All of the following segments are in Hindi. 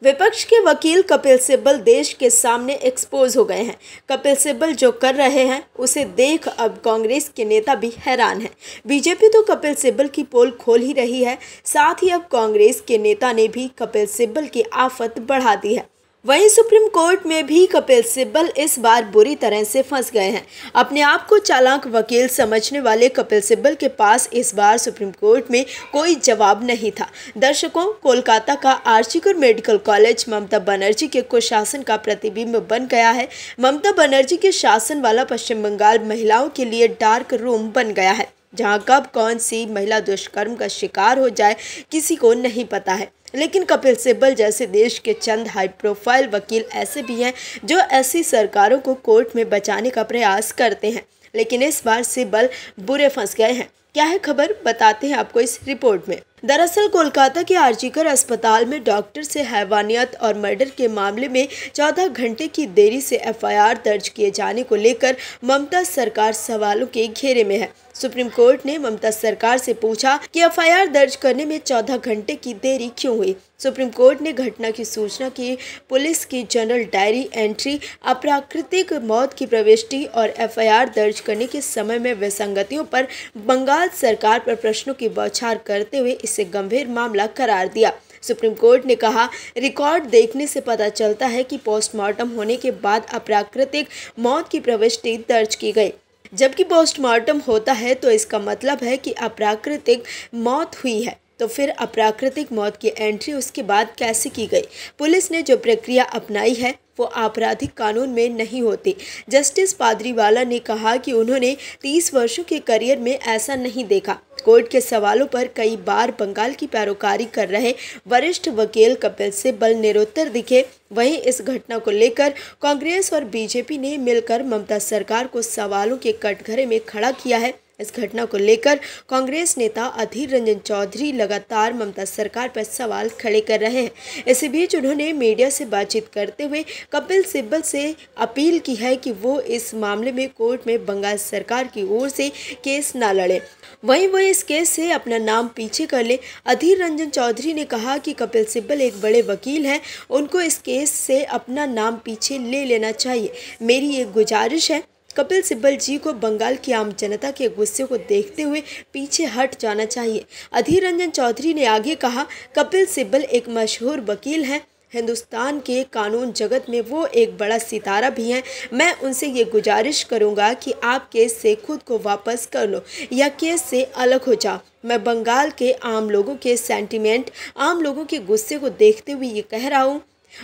विपक्ष के वकील कपिल सिब्बल देश के सामने एक्सपोज हो गए हैं। कपिल सिब्बल जो कर रहे हैं उसे देख अब कांग्रेस के नेता भी हैरान हैं। बीजेपी तो कपिल सिब्बल की पोल खोल ही रही है, साथ ही अब कांग्रेस के नेता ने भी कपिल सिब्बल की आफत बढ़ा दी है। वहीं सुप्रीम कोर्ट में भी कपिल सिब्बल इस बार बुरी तरह से फंस गए हैं। अपने आप को चालाक वकील समझने वाले कपिल सिब्बल के पास इस बार सुप्रीम कोर्ट में कोई जवाब नहीं था। दर्शकों, कोलकाता का आर्जिकर मेडिकल कॉलेज ममता बनर्जी के कुशासन का प्रतिबिंब बन गया है। ममता बनर्जी के शासन वाला पश्चिम बंगाल महिलाओं के लिए डार्क रूम बन गया है, जहां कब कौन सी महिला दुष्कर्म का शिकार हो जाए किसी को नहीं पता है। लेकिन कपिल सिब्बल जैसे देश के चंद हाई प्रोफाइल वकील ऐसे भी हैं जो ऐसी सरकारों को कोर्ट में बचाने का प्रयास करते हैं, लेकिन इस बार सिब्बल बुरे फंस गए हैं। क्या है खबर, बताते हैं आपको इस रिपोर्ट में। दरअसल कोलकाता के आर्जिकर अस्पताल में डॉक्टर से हैवानियत और मर्डर के मामले में 14 घंटे की देरी से एफआईआर दर्ज किए जाने को लेकर ममता सरकार सवालों के घेरे में है। सुप्रीम कोर्ट ने ममता सरकार से पूछा कि एफआईआर दर्ज करने में 14 घंटे की देरी क्यों हुई। सुप्रीम कोर्ट ने घटना की सूचना की पुलिस की जनरल डायरी एंट्री, अप्राकृतिक मौत की प्रविष्टि और एफआईआर दर्ज करने के समय में विसंगतियों पर बंगाल सरकार पर प्रश्नों की बौछार करते हुए इसे गंभीर मामला करार दिया। सुप्रीम कोर्ट ने कहा, रिकॉर्ड देखने से पता चलता है कि पोस्टमार्टम होने के बाद अप्राकृतिक मौत की प्रविष्टि दर्ज की गई। जबकि पोस्टमार्टम होता है तो इसका मतलब है कि अप्राकृतिक मौत हुई है, तो फिर अप्राकृतिक मौत की एंट्री उसके बाद कैसे की गई? पुलिस ने जो प्रक्रिया अपनाई है वो आपराधिक कानून में नहीं होती। जस्टिस पादरीवाला ने कहा कि उन्होंने 30 वर्षों के करियर में ऐसा नहीं देखा। कोर्ट के सवालों पर कई बार बंगाल की पैरोकारी कर रहे वरिष्ठ वकील कपिल सिब्बल निरुत्तर दिखे। वहीं इस घटना को लेकर कांग्रेस और बीजेपी ने मिलकर ममता सरकार को सवालों के कटघरे में खड़ा किया है। इस घटना को लेकर कांग्रेस नेता अधीर रंजन चौधरी लगातार ममता सरकार पर सवाल खड़े कर रहे हैं। इसी बीच उन्होंने मीडिया से बातचीत करते हुए कपिल सिब्बल से अपील की है कि वो इस मामले में कोर्ट में बंगाल सरकार की ओर से केस न लड़े, वहीं वो इस केस से अपना नाम पीछे कर ले। अधीर रंजन चौधरी ने कहा कि कपिल सिब्बल एक बड़े वकील हैं, उनको इस केस से अपना नाम पीछे ले लेना चाहिए। मेरी एक गुजारिश है, कपिल सिब्बल जी को बंगाल की आम जनता के गुस्से को देखते हुए पीछे हट जाना चाहिए। अधीर रंजन चौधरी ने आगे कहा, कपिल सिब्बल एक मशहूर वकील हैं, हिंदुस्तान के कानून जगत में वो एक बड़ा सितारा भी हैं। मैं उनसे ये गुजारिश करूंगा कि आप केस से खुद को वापस कर लो या केस से अलग हो जाओ। मैं बंगाल के आम लोगों के सेंटिमेंट, आम लोगों के गुस्से को देखते हुए ये कह रहा हूँ,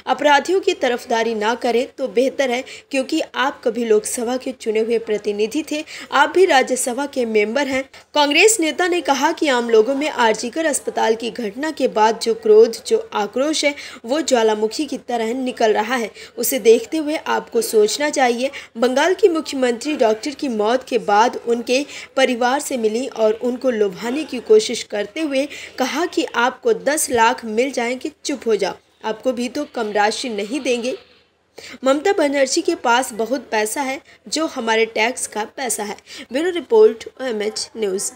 अपराधियों की तरफदारी ना करें तो बेहतर है, क्योंकि आप कभी लोकसभा के चुने हुए प्रतिनिधि थे, आप भी राज्यसभा के मेंबर हैं। कांग्रेस नेता ने कहा कि आम लोगों में आर्जिकर अस्पताल की घटना के बाद जो क्रोध, जो आक्रोश है वो ज्वालामुखी की तरह निकल रहा है। उसे देखते हुए आपको सोचना चाहिए। बंगाल की मुख्यमंत्री डॉक्टर की मौत के बाद उनके परिवार से मिली और उनको लुभाने की कोशिश करते हुए कहा कि आपको 10 लाख मिल जाएंगे, चुप हो जाओ, आपको भी तो कम राशि नहीं देंगे। ममता बनर्जी के पास बहुत पैसा है जो हमारे टैक्स का पैसा है। Bureau report, OMH news.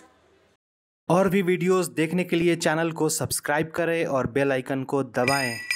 और भी वीडियोस देखने के लिए चैनल को सब्सक्राइब करें और बेल आइकन को दबाएं।